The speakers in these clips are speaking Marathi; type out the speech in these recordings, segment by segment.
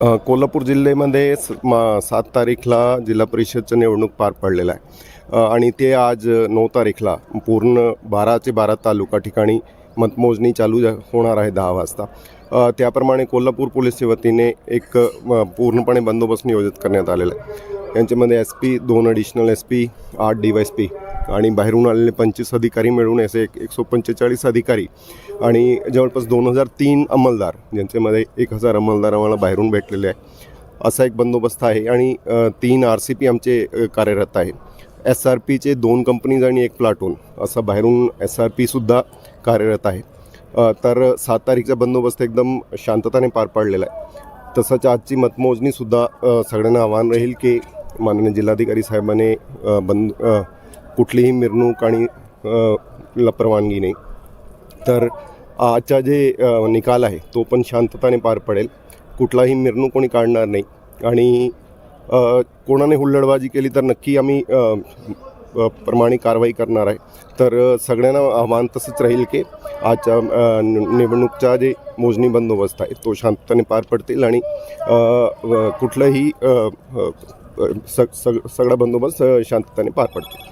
कोल्हापूर जिल्ह्यामध्ये 7 तारीखला जिल्हा परिषदचं निवडणूक पार पडलेलं आहे आणि ते आज 9 तारीखला पूर्ण 12 तालुका ठिकाणी मतमोजणी चालू होणार आहे 10 वाजता. त्याप्रमाणे कोल्हापूर पोलीसच्या वतीने एक पूर्णपणे बंदोबस्त नियोजित करण्यात आलेला आहे. यांच्यामध्ये SP, 2 ॲडिशनल SP, 8 DYSP आणि बाहेरून आलेले 25 अधिकारी मिळून असे 145 अधिकारी आणि जवळपास 2003 अंमलदार, ज्यांच्यामध्ये 1000 अंमलदार आम्हाला बाहेरून भेटलेले आहे. असा एक बंदोबस्त आहे आणि 3 RCP आमचे कार्यरत आहे. SRPचे 2 कंपनीज आणि 1 प्लाटून असा बाहेरून SRPसुद्धा कार्यरत आहे. तर 7 तारीखचा बंदोबस्त एकदम शांतताने पार पाडलेला आहे. तसंच आजची मतमोजणीसुद्धा सगळ्यांना आव्हान राहील की माननीय जिल्हाधिकारी साहेबांनी कुठलीही मिरवणूक आणि ला परवानगी नाही. तर आजचा जे निकाल आहे तो पण शांतताने पार पडेल. कुठलाही मिरवणूक कोणी काढणार नाही आणि कोणाने हुल्लडबाजी केली तर नक्की आम्ही प्रमाणे कारवाई करणार आहे. तर सगळ्यांना आव्हान तसंच राहील की आजच्या निवडणूकचा जे मोजणी बंदोबस्त आहे तो शांततेने पार पडतील आणि कुठलंही सगळा बंदोबस्त शांततेने पार पडतील.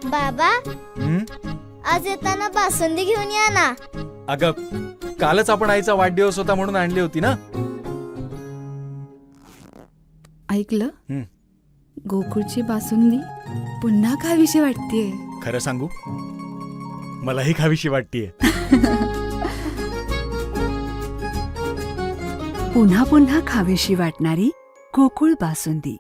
बाबा, आज येताना बासुंदी घेऊन या ना. अगं, कालच आपण आईचा वाढदिवस होता म्हणून आणली होती ना. ऐकलं? गोकुळची बासुंदी पुन्हा खावीशी वाटतेय. खरं सांगू, मलाही खावीशी वाटतेय. पुन्हा पुन्हा खावीशी वाटणारी गोकुळ बासुंदी.